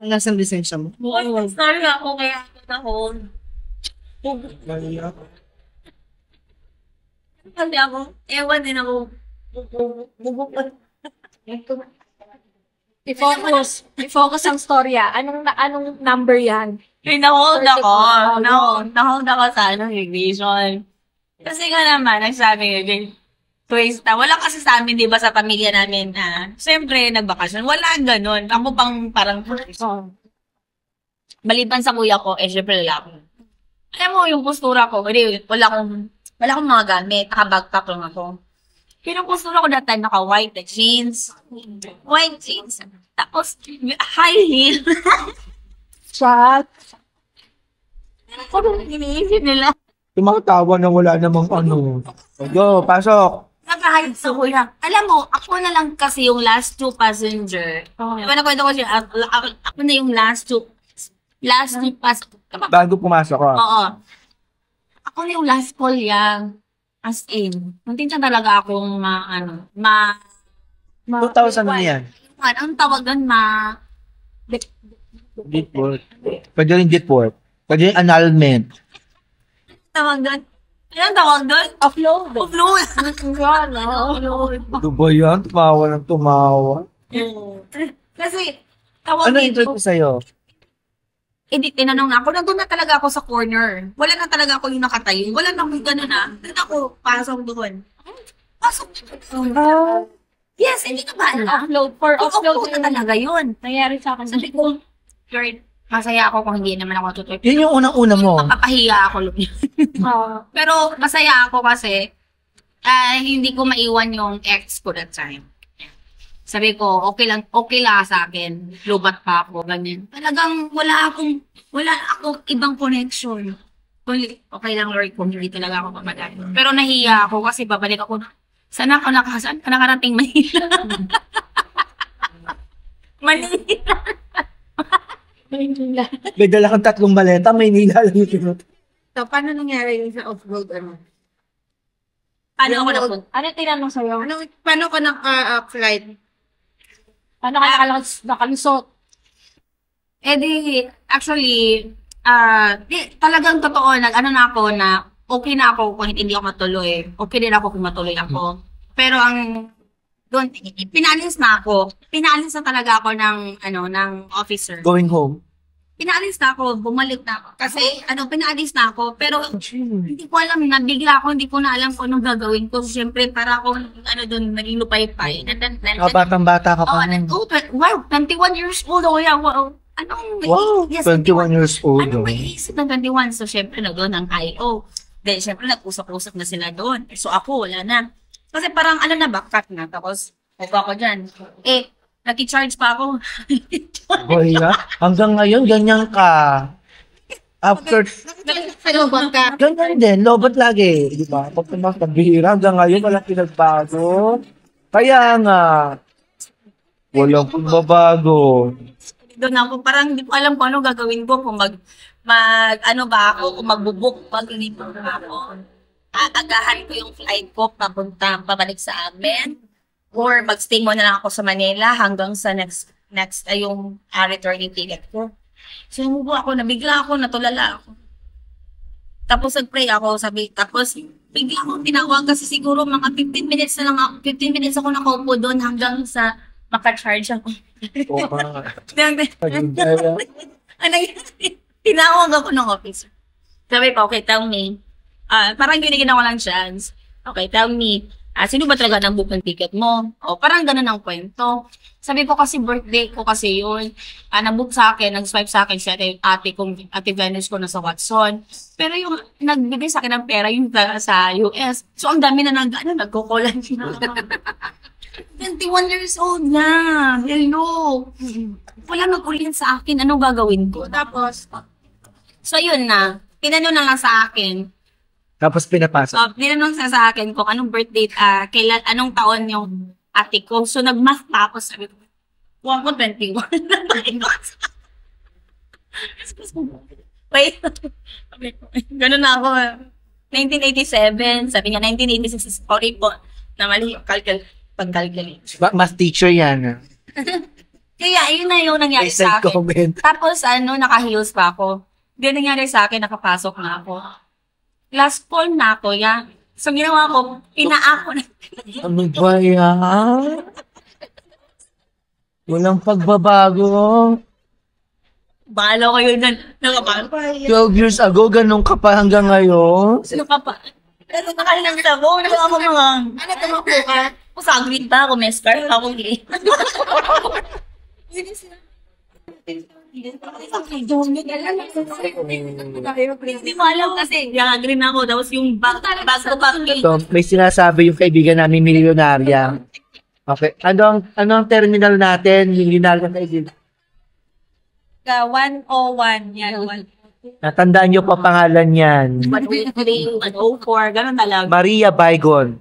Nasaan lisensya mo? Sorry ako kaya ako na-hold. Kasi ako, ewan din ako. I-focus ang storya. Anong number yan? May na-hold ako. 34. Na-hold ako sa revision. Kasi nga naman, nagsabi yun, twist na. Wala kasi sa amin, di ba, sa pamilya namin na, siyempre, nagbakasyon. Wala ganun. Ako pang parang, maliban sa kuya ko, siyempre lalaki. Alam mo, yung postura ko, wala akong mga gamit. Naka-backpack lang ako. Pero yung postura ko that time, naka-white na jeans. White jeans. Tapos, high heel. Shot. Ano iniisip nila? Tumatawa na wala namang ano. Go, pasok. Napahayag sa kuya. Alam mo, ako na lang kasi yung last two passenger. Diba nakwento ko siya, ako na yung last two passenger. Bago pumasok ko. Oo. Ako na yung last call yan. As in. Muntin siya talaga akong 2,000 na yan. Ang tawag doon, Deadport. Pwede rin deadport. Pwede rin annulment. tawag doon. Anong tawag doon? Upload. Upload. Ano ba yan? Tumawa ng tumawa. Kasi, tawag Ano dito. interest ko sa'yo? Tinanong na ako, nandun na talaga ako sa corner. Wala na talaga ako yung nakatayo. Wala na akong gano'n na. Doon ako, pasok doon. Pasok doon. Yes, hindi ka ba alam? Upload. For upload. Upload na talaga yun. Nangyari sa akin. Sabi ko, Lord, masaya ako kung hindi naman ako tutuloy. Yun yung unang-una mo. Mapapahiya ako. Pero masaya ako kasi hindi ko maiwan yung ex ko that time. Sabi ko, okay lang sa akin. Lubat pa ako, ganyan. Talagang wala akong ibang connection. Okay lang, Lord, kung hindi talaga ako pamadali. Pero nahiya ako kasi babalik ako. Saan ka nakarating Manila? Manila. May dala kang 3 maleta, may nila lang yung tinut. So, paano nangyari yung sa off-road, Paano ako napunta? Ano tinanong sa'yo? Paano ka naka-flight? Paano ka nakalusot? Actually, talagang totoo, ano na ako na okay na ako kung hindi ako matuloy. Okay din ako kung matuloy ako. Pero doon, pinalis na ako. Pinalis na talaga ako ng officer. Going home. Pinalis na ako, bumalik na ako. Kasi, pinalis na ako. Pero, hindi ko alam, nabigla ako, hindi ko na alam kung anong gagawin ko. Siyempre, para ako, doon, naging lupay-pay. Batang-bata ka pa. Wow, 21 years old ako yan. Wow. Wow, 21 years old. Anong maiisip ng 21? So, syempre, nag-doon ang IO. Then, syempre, nag-usap-usap na sila doon. So, ako, wala na. Kasi parang, backpack na. Tapos, ako dyan. Naki-charge pa ako. Boy, hanggang ngayon, ganyan ka. After, Lobat ka. ganyan din, lobat lagi. Di ba? Pag tumakabihira, hanggang ngayon, walang pinagbago. Kaya nga, walang pagbabago. Doon ako, parang hindi ko alam kung ano gagawin ko. Kung kung magbubuk pag hindi pa ako. Aagahan ko yung flight ko pabalik sa amin. Or magstay muna lang ako sa Manila hanggang sa next yung returning ticket ko. So, umubo ako, nabigla ako, natulala ako. Tapos nag-pray ako, tapos bigla akong tinawag kasi siguro mga 15 minutes na lang ako, 15 minutes ako nakaupo doon hanggang sa maka-charge ako. Tinawag ako ng officer. Sabi ko, okay, tell me. Parang binigyan ako ng chance. Okay, tell me. Sino ba talaga nang book ng ticket mo? O, parang ganun ang kwento. Sabi ko kasi birthday ko kasi yun. Nag-book sa akin, nag-swipe sa akin si ate Venus ko na sa Watson. Pero yung nagbigay sa akin ng pera yung sa US. So, ang dami na nagkukulan. 21 years old na. Hello. Wala nag-ulit sa akin. Anong gagawin ko? Tapos, so yun na. Tinanong na lang sa akin. Tapos pinapasok. So, tinanong sa akin kung anong birthday, anong taon yung ate ko. So, nag-math pa ako. Sabi ko, ako 21. Wait. Ganun na ako. 1987. Sabi niya, 1986. Sorry po. Na mali yung pag-calculate. Math teacher yan. Kaya yun na yung nangyari May side sa akin. comment. Tapos naka-heels pa ako. Hindi nangyari sa akin, nakapasok na ako. Last call na ako, yan. So ginawa ko, pinaako na. Ano ba yan? Walang pagbabago. Bala ko yun na. 12 years ago, ganun ka pa hanggang ngayon. Sino ka pa? Pero nakalang sa ako, ako mga... Ano tumakbo ka? Usaglit pa ako, may scarf ako. Hindi mo alam kasi, green ako. Tapos yung bag ko pa. So, may sinasabi yung kaibigan namin, milyonarya. Okay. Ano ang terminal natin? Milyonarya kaibigan. 101, yan. Natandaan nyo pa pangalan yan. 103, 104, ganun talaga. Maria Baygon.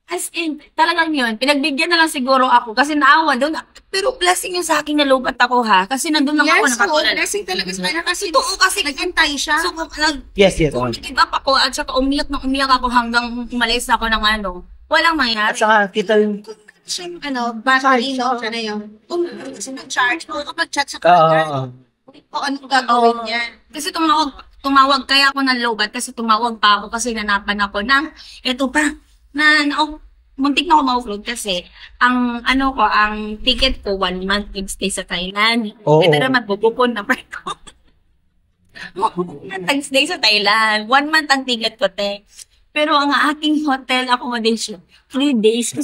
As in, talagang yun. Pinagbigyan na lang siguro ako kasi naawa doon. Pero blessing yun sa akin na lubat ako ha. Kasi nandun lang ako Yes, nakatulad. blessing talaga sa kanya kasi Totoo kasi nag-antay siya. So, Yes. nag-give up ako at saka umiyak na umiyak ako hanggang umalis ako ng ano. Walang mangyari. At saka kita yung... Batalino siya na yun. Nag-charge mo kapag chat sa kanya. O ano gagawin niya? Kasi tumawag kaya ako ng lobat kasi tumawag pa ako kasi nanapan ako ng eto pa muntik na ako ma-offload kasi ang ticket ko 1 month stay sa Thailand. Oo. Ito naman bubukon na pa ko. 1 month stay sa Thailand. 1 month ang ticket ko, te. Pero ang aking hotel accommodation, 3 days.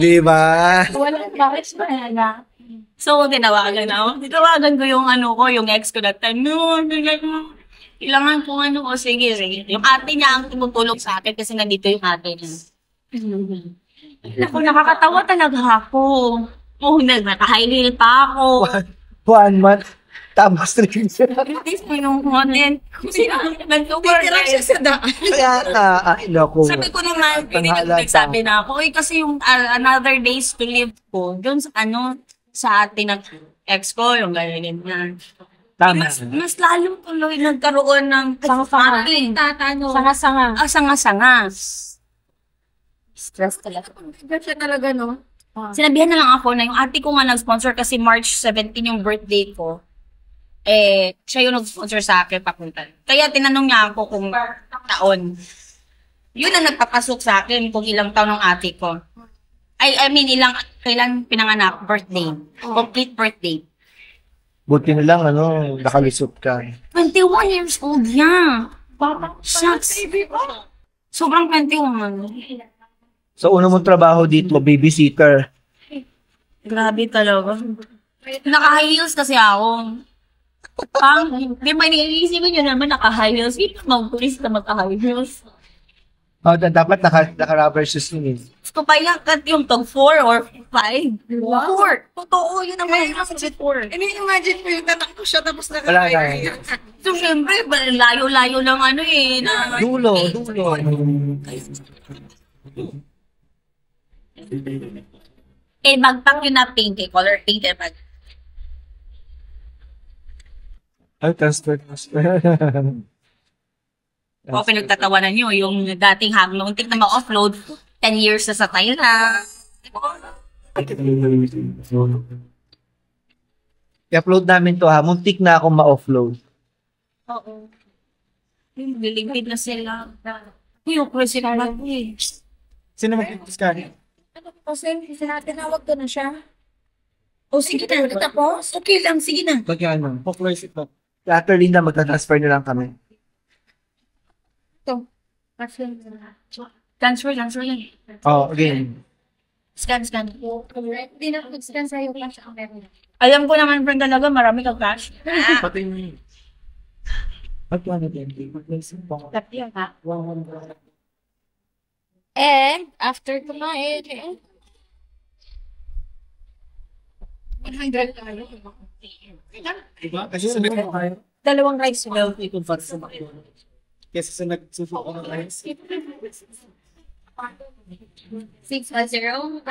Di ba? Walang bakit na. So, tinawagan ko yung yung ex ko that time. No, kailangan ko sige. Yung ate niya ang tumutulong sa akin kasi nandito yung ate niya. Naku, nakakatawa talaga ako. Naka-highlight pa ako. 1 month. Tapos 3 years. This mo yung content. Titira siya sa daan. Kaya na, ay naku. Sabi ko naman, nagsabi na ako, kasi yung another days to live ko, dun sa atin ng ex ko, yung ganyan yan. Tama. Mas lalo tuloy nagkaroon ng Sanga-sanga. Sanga-sanga. Sanga-sanga. Stress talaga. Bigat siya talaga, no? Sinabihan na lang ako na yung ate ko nga nag-sponsor kasi March 17 yung birthday ko. Siya yung nag-sponsor sa akin papunta. Kaya tinanong niya ako kung taon. Yun ang nagpapasok sa akin kung ilang taon ng ate ko. I mean, kailan pinanganak, birthday. Complete birthday. Buti na lang, nakalusot ka. 21 years old yan. Shucks. Sobrang 21. So, una mong trabaho dito, babysitter. Grabe talaga. Naka-high heels kasi ako. Di ba iniisipin nyo naman naka-high heels? Hindi mag-pulis na mag-high heels. Dapat naka-rubber shoes yun. Gusto pa yung tag 4 or 5. 4. Totoo, yun ang mga nasa 4. Imagine mo yung tatakbo siya tapos Wala na. So, syempre, layo-layo lang Dulo. Bagpak yun na pink, color pink bag. Ay, transfer. O, pinagtatawanan nyo, yung dating muntik na ma-offload, 10 years na sa Thailand. I-upload namin to ha. Muntik na ako ma-offload. Oo. Liligpid na sila. Yung president na Sino mag-scan? Kasi tinawag ko na siya. O, sige na. Tapos, okay lang, sige na. Pagkano? Pop-close ito. After Linda, magta-transfer na lang kami. Transfer yan. Oh, again. Scan. Hindi na mag-scan sa'yo cash ang meron. Alam ko naman, friend, talaga, marami kang cash. Pati mo. Pagkano din? Tapos ha? And, after kumain, 100 tayo. Diba? Kasi sabi ko kayo. 2 rice meal. Kasi sa nagsusuko ko ng rice. 610.